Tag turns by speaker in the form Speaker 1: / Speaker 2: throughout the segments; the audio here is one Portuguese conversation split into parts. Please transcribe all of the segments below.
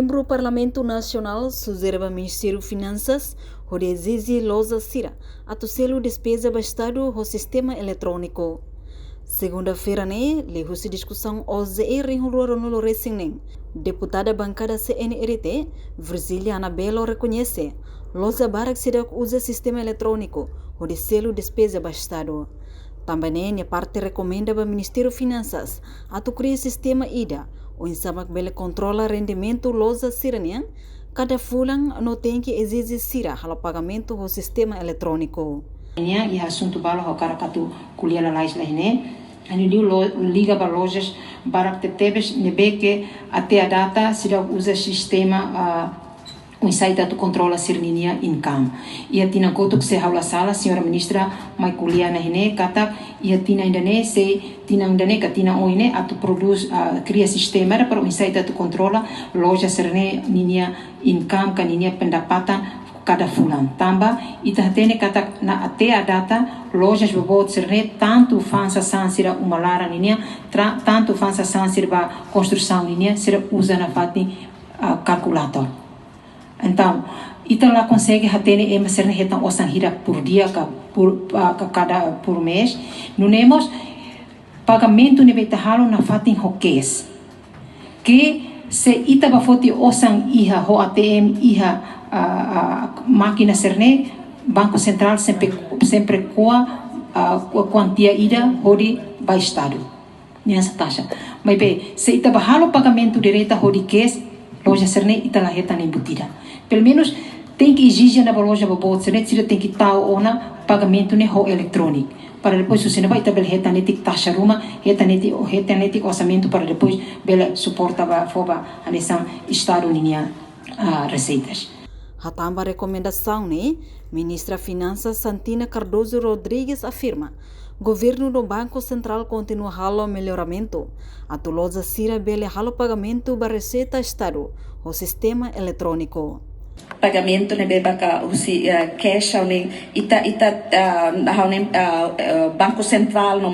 Speaker 1: Membro Parlamento Nacional sugere ao Ministério Finanças onde exige loja Sira a selo despesa bastado o sistema eletrônico. Segunda-feira, levou se discussão hoje em Rio no Recém. Deputada bancada CNRT, Virgília Anabelo, reconhece loja barak Sira usa sistema eletrônico onde selo despesa bastado. Também a parte recomenda ao Ministério Finanças a criar sistema IDA, onde sabak bele controla rendimento loja Siranian, cada fulan no tem que exigir Sira ao pagamento do sistema eletrônico.
Speaker 2: E assunto bala o cara catu kuliah la lais lahine ani liga para lojas barak tetebes nebe que até a data Sira usa sistema o site tu controla sirninia income. Ia tina kotuk se haula sala senhora ministra mai kuliah nahine kata ia tina indane se tina indane katina oine atu produz cria sistema para o site tu controla loja sirne ninia income kaninia pendapatan cada fulan. Tamba ita tene kata na até a data lojas bobot sirne tanto fansa sansira umalara ninia tanto fansa sansira construção ninia sira usa na fati calculator. Então, ita lá consegue hatene ser retan osan hira por dia por mês. Não temos pagamento nebe tahalo na fatin hokes. Que se ita bafoti osan iha ho ATM iha máquina serne Banco Central sempre coa quantia ida hori by estado. Nessa taxa. Mas bem, se ita bahalo pagamento direto hori kes loja serne ita la retan embutida. Pelo menos tem que exigir na loja babot serne se tem que tal ona pagamento ne ho eletrônico. Para depois você não vai ter retanetic taxa ruma, retanetic orçamento para depois bela suporta foba a nessa estado ninha receitas.
Speaker 1: Hatamba recomendação, Ministra Finanças Santina Cardoso Rodrigues afirma: governo do Banco Central continua halo melhoramento. A loja Sira bele halo pagamento ba receita estado, o sistema eletrônico.
Speaker 3: Pagamento ne beba ka usi cash ita Banco Central no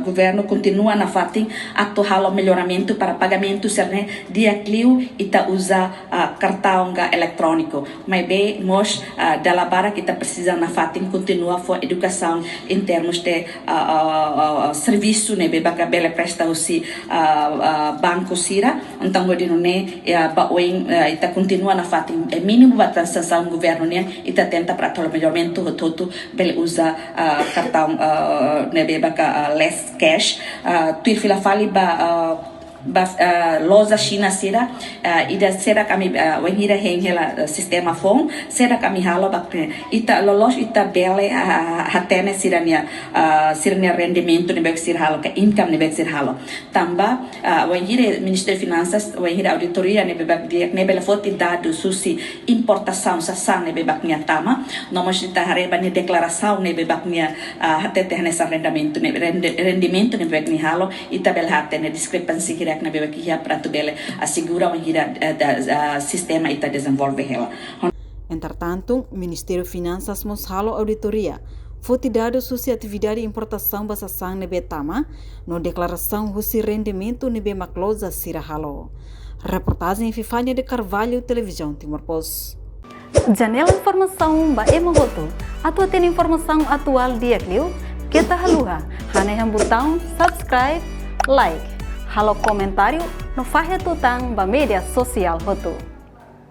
Speaker 3: governo continua na fatin ato halo melhoramento para pagamento serne dia clio ita usa cartão eletrônico mas bem nós dalla bara kita precisa na fatin continua for educação em termos de serviço ne beba ka bele presta usi banco Sira então godino ne ba oin ita continua na fatin mínimo transação governo ita tenta para o melhoramento todo bele usa cartão nebeba less cash tu fila fali loja China sira ida sera kami wengira hengela sistema phone sera kami halo bakne ita lolos ita bele hatene sirania rendimento ne sir halo ka income ne sir halo tamba wengira Ministério Finanças wengira auditoria ne bela foto dado susi importação sa ne bebaknya tama nomos ita hareba ne declaração ne bebaknya hatete nessa rendimento ne bebakni halo ita bela hatene discrepância na bebê que para tu bele assegura o sistema ita desenvolve ela.
Speaker 1: Entretanto, Ministério Finanças mos halo auditoria foi dado suci atividade importação basação nebe tama no declaração husi rendimento nebe maclosa sira halo. Reportagem Fifania de Carvalho, Televisão Timor Post. Janela informação ba emogoto. Atua tem informação atual dia clio kita haluha haneham botão subscribe like. Halo comentário no Fahia Tutang ba media sosial hotu.